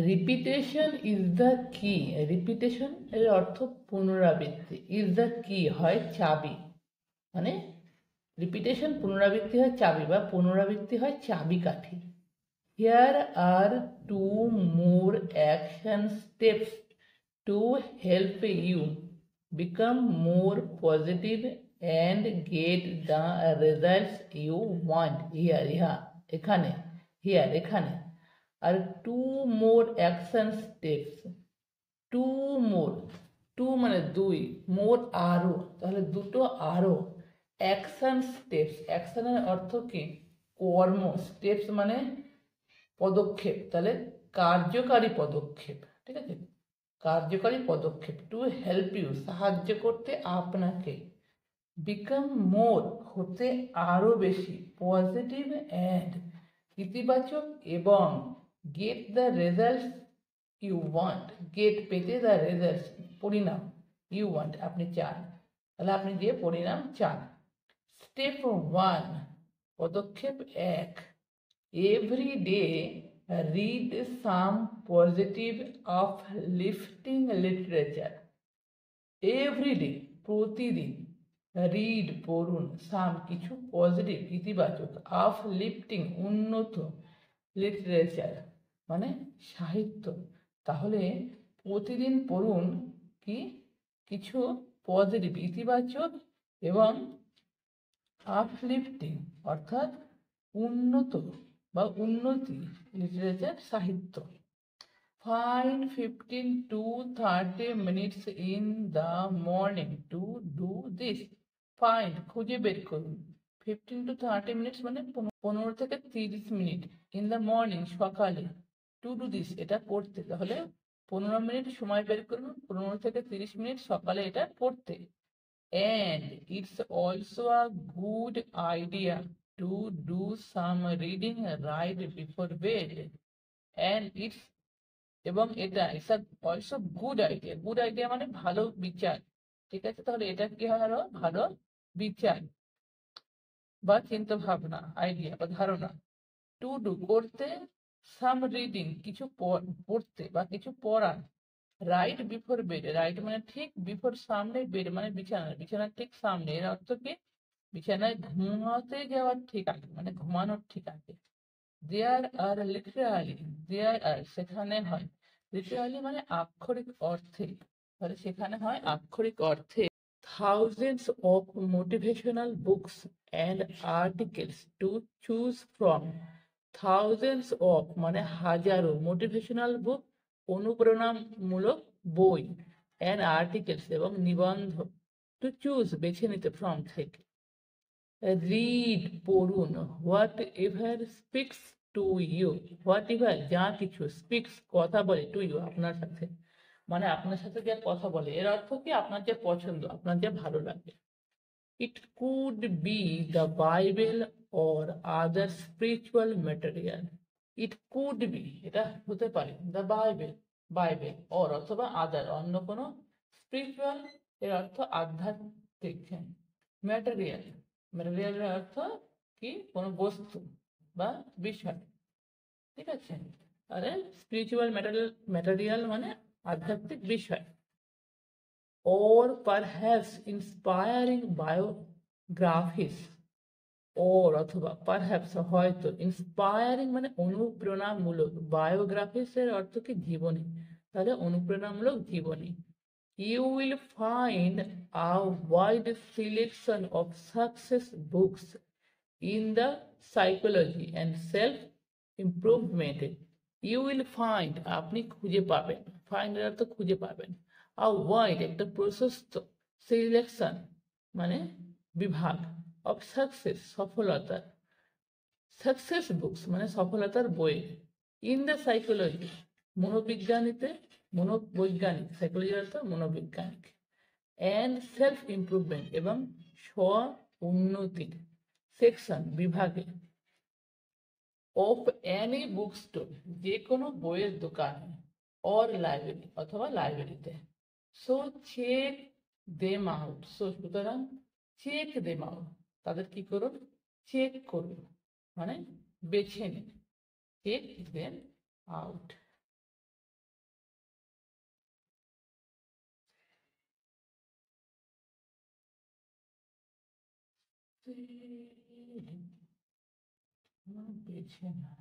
Repetition is the কি। Repetition এর অর্থ পুনরাবৃত্তি, ইজ দ্য কি হয় চাবি, মানে রিপিটেশন পুনরাবৃত্তি হয় চাবি বা পুনরাবৃত্তি হয় চাবিকাঠি। Here are two more action steps to help you become more positive and get the results you want. Here ইহা এখানে, হিয়ার এখানে, are two more action steps, two more, two মানে দুই, মোর আরও, তাহলে দুটো আরও, অ্যাকশন স্টেপস, অ্যাকশনের অর্থ কি কর্ম, স্টেপস মানে পদক্ষেপ, তাহলে কার্যকারী পদক্ষেপ, ঠিক আছে, কার্যকারী পদক্ষেপ, টু হেল্প ইউ সাহায্য করতে আপনাকে, বিকাম মোর হতে আরও বেশি, পজিটিভ অ্যান্ড ইতিবাচক এবং, get the results you want, get পেতে, দ্য রেজাল্টস পরিণাম, ইউ ওয়ান্ট আপনি চান, তাহলে আপনি যে পরিণাম চান। স্টেপ ওয়ান পদক্ষেপ এক, every day read some positive uplifting literature. Everyday প্রতিদিন, রিড পড়ুন, সাম কিছু, পজিটিভ ইতিবাচক, আপলিফটিং উন্নত, লিটারেচার মানে সাহিত্য, তাহলে প্রতিদিন পড়ুন কি কিছু পজিটিভ ইতিবাচক এবং আপলিফটিং অর্থাৎ উন্নত বা উন্নতি লিটারেচার সাহিত্য। Find 15 to 30 minutes in the morning to do this. Find খুঁজে বের করুন, 15 to 30 minutes মানে 15 থেকে 30 মিনিট, in the morning সকালে, to do this এটা করতে, তাহলে 15 মিনিট সময় বের করুন 15 থেকে 30 মিনিট সকালে এটা পড়তে। And it's also a good idea to do some reading right before bed. And it's এবং এটা it's also good idea, good idea মানে ভালো বিচার, ঠিক আছে, তাহলে এটা কি হলো ভালো বিচার বা চিন্তা ভাবনা, আইডিয়া বা ধারণা। টু ডু করতে, সাম রিডিং কিছু পড়তে বা কিছু পড়া, রাইট বিফোর বেড, রাইট মানে ঠিক, বিফোর সামনে, বেড মানে বিছানা, বিছানার ঠিক সামনে, এর অর্থ কি বিছানায় ঘুমাতে যাওয়ার ঠিক আগে মানে ঘুমানোর ঠিক আগে। দেয়ার আর লিটারালি, দেয়ার আর সেখানে হয়, লিটারালি মানে আক্ষরিক অর্থে, তাহলে সেখানে হয় আক্ষরিক অর্থে, thousands of motivational books and articles to choose from. thousands of মানে হাজারো, motivational book অনুপ্রেরণামূলক বই, and articles এবং নিবন্ধ, to choose বেছে নিতে, from থেকে। রিড পড়ুন, whatever speaks to you, whatever যা কিছু, স্পিক্স কথা বলে, টু ইউ আপনার সাথে, মানে আপনার সাথে যা কথা বলে, এর অর্থ কি আপনার যে পছন্দ, আপনার যে ভালো লাগে। It could be the Bible or other spiritual material. It could be এটা হতে পারে, দ্য বাইবেল বাইবেল, অর অথবা আদার অন্য কোনো, স্পিরিচুয়াল এর অর্থ আধ্যাত্মিক, ম্যাটেরিয়াল, ম্যাটেরিয়ালের অর্থ কি কোনো বস্তু বা বিষয়, ঠিক আছে, আরে স্পিরিচুয়াল ম্যাটেরিয়াল মানে আধ্যাত্মিক বিষয়। or perhaps inspiring biographies, or অথবা perhaps হয়তো, inspiring মানে অনুপ্রেরণামূলক, biographies এর অর্থ কি জীবনী, তাহলে অনুপ্রেরণামূলক জীবনী। You will find a wide selection of success books in the psychology and self improvement. You will find আপনি খুঁজে পাবেন, find এর অর্থ খুঁজে পাবেন, a wide একটা প্রশস্ত, সিলেকশন মানে বিভাগ, of success সফলতা, সাকসেস বুকস মানে সফলতার বই, ইন দ্য সাইকোলজি মনোবিজ্ঞানীতে, মনোবৈজ্ঞানিক, সাইকোলজি অর্থ মনোবিজ্ঞানিক, অ্যান্ড সেলফ ইমপ্রুভমেন্ট এবং স্ব উন্নতির, সেকশন বিভাগে, অফ অ্যানি বুক স্টোর যে কোনো বইয়ের দোকানে, অর লাইব্রেরি অথবা লাইব্রেরিতে। So check them out, so সুতরাং চেক দেম আউট তাদের কি করুন, চেক করুন মানে বেছে নিন, চেক দেম আউট। পেয়েছে না।